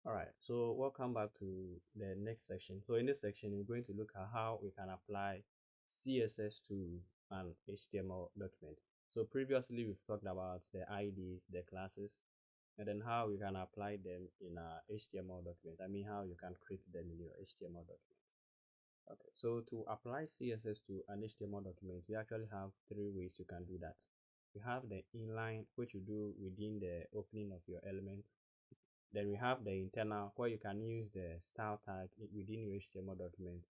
All right, so welcome back to the next section. So in this section, we're going to look at how we can apply CSS to an HTML document. So previously, we've talked about the IDs, the classes, and then how we can apply them in a HTML document. I mean, how you can create them in your HTML document. Okay, so to apply CSS to an HTML document, we actually have three ways you can do that. You have the inline, which you do within the opening of your element. Then we have the internal, where you can use the style tag within your HTML document.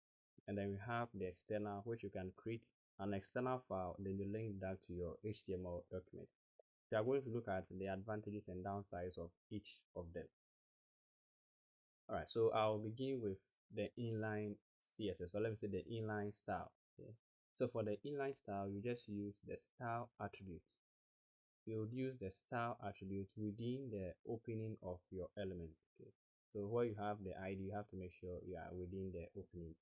And then we have the external, which you can create an external file, then you link that to your HTML document. We are going to look at the advantages and downsides of each of them. All right, so I'll begin with the inline CSS, or let me say the inline style. Okay. So for the inline style, you just use the style attribute. You would use the style attribute within the opening of your element. Okay. So where you have the ID, you have to make sure you are within the opening.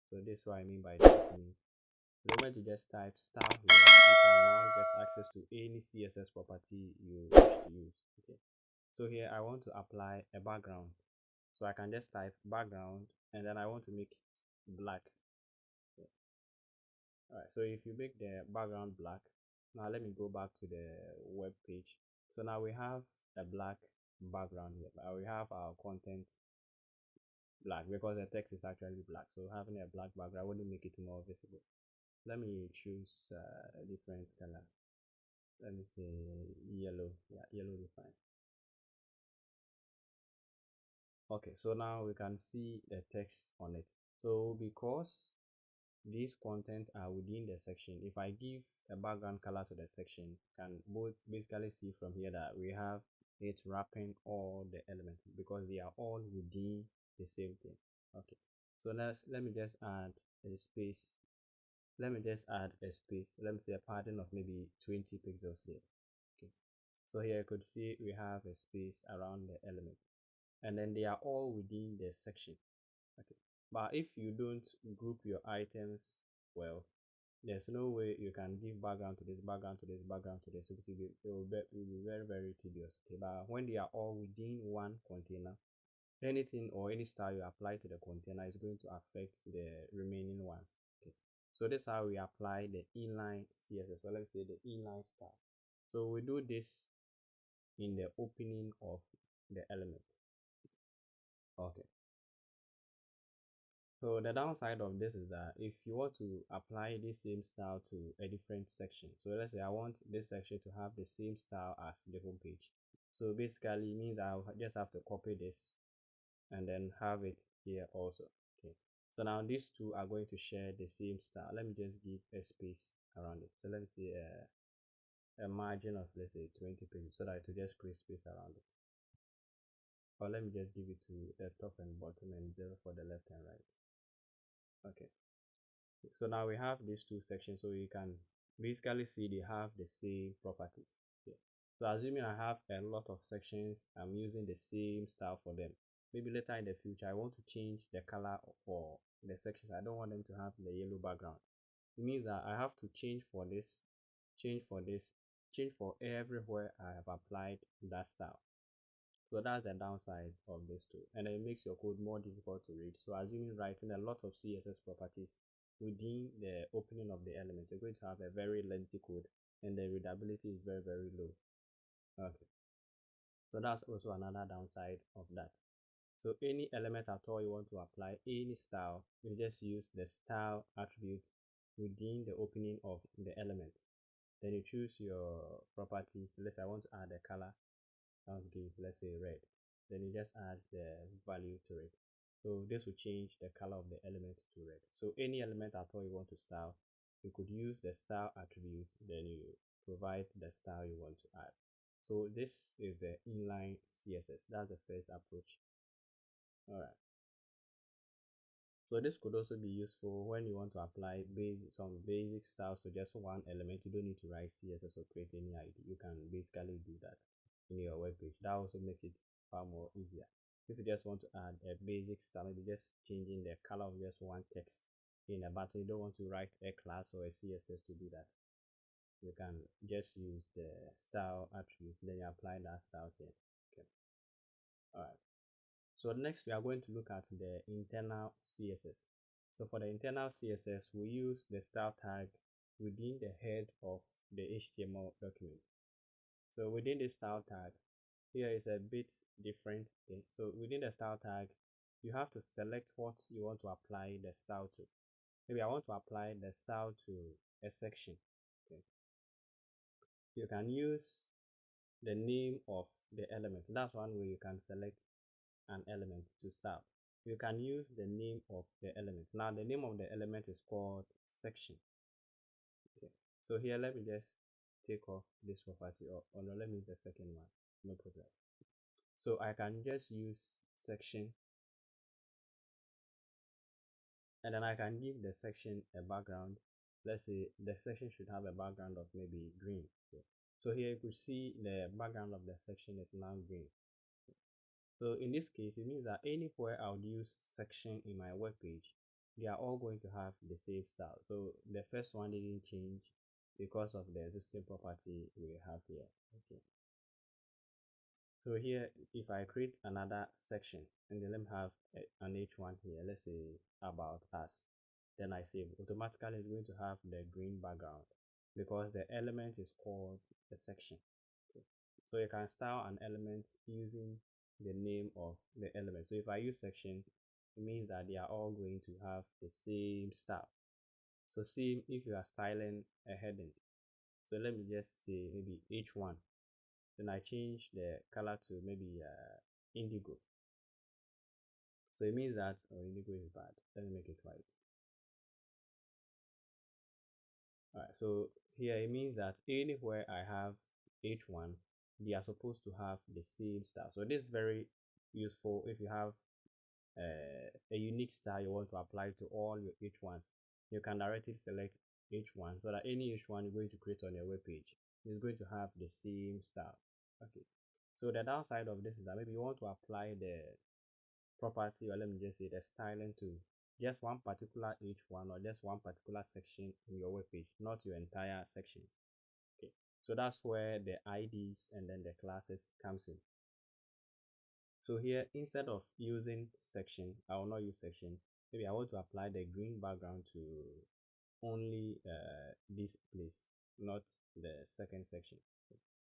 So this is what I mean by the opening. The moment you just type style here, you can now get access to any CSS property you wish to use. Okay. So here I want to apply a background. So I can just type background and then I want to make it black. Okay. All right, so if you make the background black, now let me go back to the web page. So now we have a black background here, but we have our content black because the text is actually black. So having a black background wouldn't make it more visible. Let me choose a different color. Let me say yellow. Yeah, yellow is fine. Okay, so now we can see the text on it. So because these content are within the section, if I give a background color to the section, can both basically see from here that we have it wrapping all the elements because they are all within the same thing. Okay, so let me just add a space. Let me just add a space. Let me say a padding of maybe 20 pixels here. Okay, so here you could see we have a space around the element, and then they are all within the section. Okay, but if you don't group your items well, there's no way you can give background to this, background to this, background to this. So it will be very, very tedious. Okay, but when they are all within one container, anything or any style you apply to the container is going to affect the remaining ones. Okay, so this is how we apply the inline CSS. So let's say the inline style. So we do this in the opening of the element. Okay. So the downside of this is that if you want to apply this same style to a different section, so let's say I want this section to have the same style as the home page. So basically it means I'll just have to copy this and then have it here also. Okay. So now these two are going to share the same style. Let me just give a space around it. So let me see a margin of let's say 20 pixels so that it will just create space around it. Or let me just give it to the top and bottom and 0 for the left and right. Okay. So now we have these two sections, so you can basically see they have the same properties. Okay. So assuming I have a lot of sections, I'm using the same style for them. Maybe later in the future, I want to change the color for the sections. I don't want them to have the yellow background. It means that I have to change for this, change for this, change for everywhere I have applied that style. So that's the downside of this tool, and it makes your code more difficult to read. So assuming writing a lot of CSS properties within the opening of the element, you're going to have a very lengthy code, and the readability is very, very low. Okay, so that's also another downside of that. So any element at all you want to apply any style, you just use the style attribute within the opening of the element. Then you choose your properties. Let's say I want to add a color. I'll give let's say red. Then you just add the value to it. So this will change the color of the element to red. So any element at all you want to style, you could use the style attribute, then you provide the style you want to add. So this is the inline CSS. That's the first approach. All right. So this could also be useful when you want to apply some basic styles to just one element. You don't need to write CSS or create any ID. You can basically do that in your web page. That also makes it far more easier. If you just want to add a basic style, maybe just changing the color of just one text in a button, you don't want to write a class or a CSS to do that. You can just use the style attributes, then you apply that style here. Okay. All right. So next we are going to look at the internal CSS. So for the internal CSS, we use the style tag within the head of the HTML document. So within the style tag, here is a bit different thing. So within the style tag, you have to select what you want to apply the style to. Maybe I want to apply the style to a section. Okay. You can use the name of the element. That's one way you can select an element to style. You can use the name of the element. Now the name of the element is called section. Okay. So here let me just take off this property, or no, let me use the second one. No problem. So I can just use section, and then I can give the section a background. Let's say the section should have a background of maybe green. Okay. So here you could see the background of the section is now green. So in this case, it means that anywhere I would use section in my web page, they are all going to have the same style. So the first one didn't change because of the existing property we have here. Okay. So here, if I create another section and then let me have an H1 here, let's say about us, then I save, automatically it's going to have the green background because the element is called a section. Okay. So you can style an element using the name of the element. So if I use section, it means that they are all going to have the same style. So same if you are styling a heading. So let me just say maybe H1. Then I change the color to maybe indigo. So it means that, oh, indigo is bad. Let me make it white. Alright, so here it means that anywhere I have H1, they are supposed to have the same style. So this is very useful if you have a unique style you want to apply to all your H1s. You can directly select H1 so that any H1 you're going to create on your web page is going to have the same style. Okay. So the downside of this is that maybe you want to apply the property, or let me just say the styling to just one particular H1 or just one particular section in your web page, not your entire sections. Okay. So that's where the IDs and then the classes comes in. So here, instead of using section, I will not use section. Maybe I want to apply the green background to only this place, not the second section.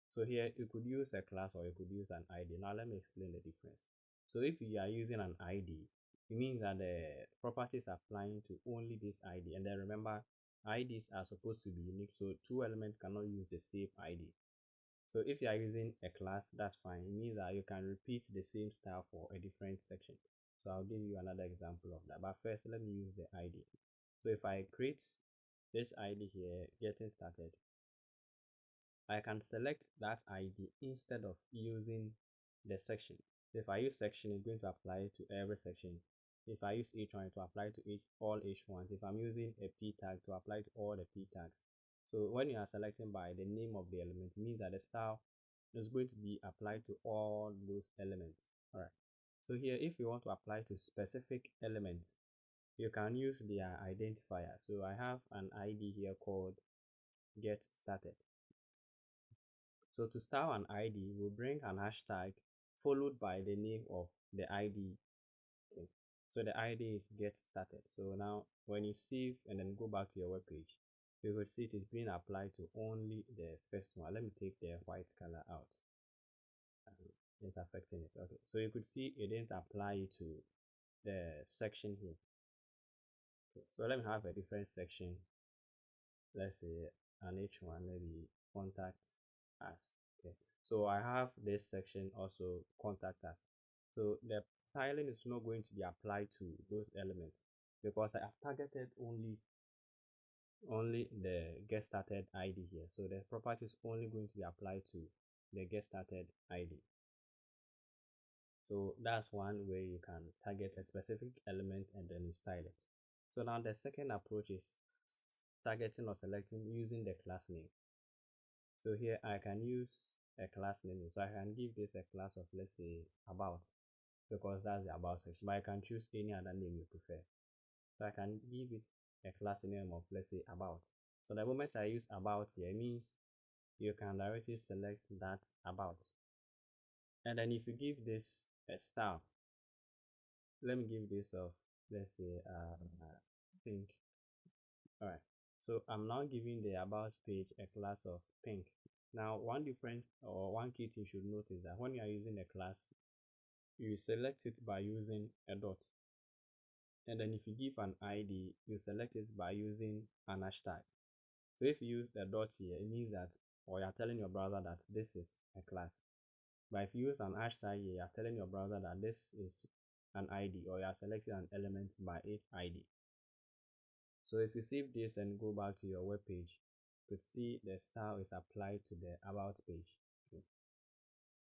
So here you could use a class or you could use an ID. Now let me explain the difference. So if you are using an ID, it means that the properties are applying to only this ID. And then remember, IDs are supposed to be unique, so two elements cannot use the same ID. So if you are using a class, that's fine. It means that you can repeat the same style for a different section. So I'll give you another example of that. But first, let me use the ID. So if I create this ID here, getting started, I can select that ID instead of using the section. So if I use section, it's going to apply to every section. If I use H1, to apply to all H1s. If I'm using a P tag, to apply to all the P tags. So when you are selecting by the name of the element, it means that the style is going to be applied to all those elements. All right. So here, if you want to apply to specific elements, you can use their identifier. So I have an ID here called get started. So to style an ID, we'll bring an hashtag followed by the name of the ID. Okay. So the ID is get started. So now when you save and then go back to your web page, you will see it is being applied to only the first one. Let me take the white color out. It's affecting it. Okay. So you could see it didn't apply to the section here. Okay. So let me have a different section. Let's say an H1, maybe contact us. Okay. So I have this section also contact us. So the styling is not going to be applied to those elements because I have targeted only the get started ID here. So the property is only going to be applied to the get started ID. So that's one way you can target a specific element and then you style it. So now the second approach is targeting or selecting using the class name. So here I can use a class name. So I can give this a class of, let's say, about, because that's the about section, but I can choose any other name you prefer. So I can give it a class name of, let's say, about. So the moment I use about here, it means you can directly select that about. And then if you give this a style, let me give this of, let's say, pink. All right. So I'm now giving the about page a class of pink. Now, one difference or one key thing you should note is that when you are using a class, you select it by using a dot. And then if you give an ID, you select it by using an hashtag. So if you use a dot here, it means that, or you're telling your browser that this is a class. But if you use an hashtag here, you're telling your browser that this is an ID, or you're selecting an element by its ID. So if you save this and go back to your web page, you could see the style is applied to the about page. Okay.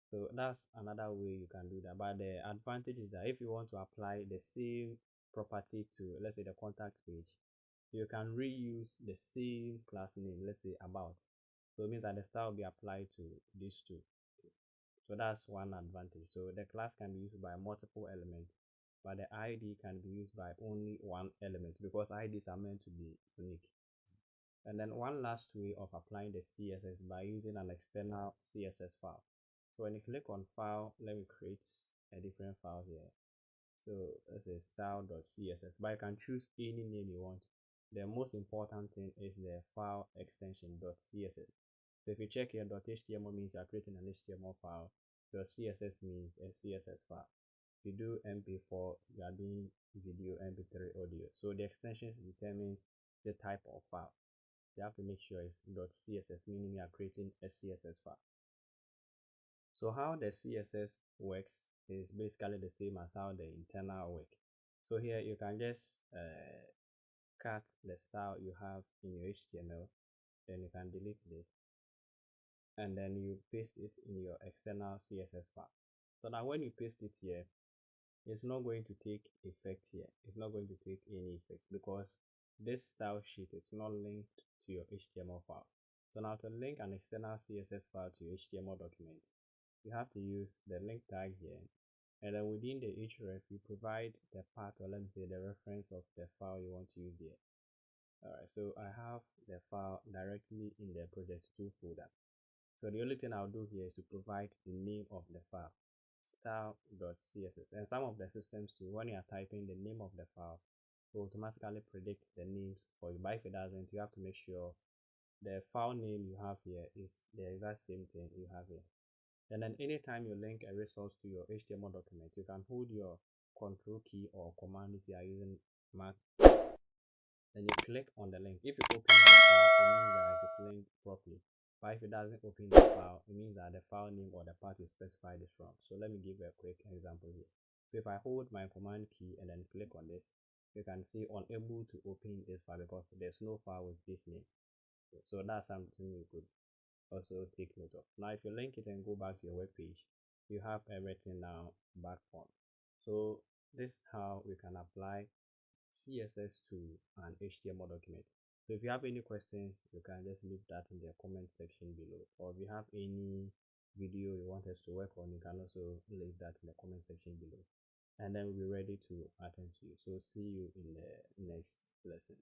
So that's another way you can do that. But the advantage is that if you want to apply the same property to, let's say, the contact page, you can reuse the same class name, let's say about. So it means that the style will be applied to these two. Okay. So that's one advantage. So the class can be used by multiple elements, but the ID can be used by only one element because IDs are meant to be unique. And then one last way of applying the CSS by using an external CSS file. So when you click on file, let me create a different file here. So let's say style.css, but you can choose any name you want. The most important thing is the file extension .css. So if you check here, .html means you are creating an HTML file. .css means a CSS file. If you do MP4, you are doing video, MP3 audio. So the extension determines the type of file. You have to make sure it's .css, meaning you are creating a CSS file. So how the CSS works is basically the same as how the internal work. So here you can just cut the style you have in your HTML, then you can delete this, and then you paste it in your external CSS file. So now when you paste it here, it's not going to take effect here. It's not going to take any effect because this style sheet is not linked to your HTML file. So now to link an external CSS file to your HTML document, you have to use the link tag here, and then within the href you provide the path, or let me say the reference of the file you want to use here. All right, so I have the file directly in the project2 folder. So the only thing I'll do here is to provide the name of the file, style.css. And some of the systems too, when you are typing the name of the file, will automatically predict the names for you. But if it doesn't, you have to make sure the file name you have here is the exact same thing you have here. And then anytime you link a resource to your HTML document, you can hold your control key or command if you are using Mac. Then you click on the link. If you open the file, it means that it is linked properly. But if it doesn't open the file, it means that the file name or the path you specified is wrong. So let me give you a quick example here. So if I hold my command key and then click on this, you can see unable to open this file because there's no file with this name. So that's something you could also take note of. Now if you link it and go back to your web page, you have everything now back on. So this is how we can apply CSS to an HTML document. So if you have any questions, you can just leave that in the comment section below, or if you have any video you want us to work on, you can also leave that in the comment section below, and then we'll be ready to attend to you. So see you in the next lesson.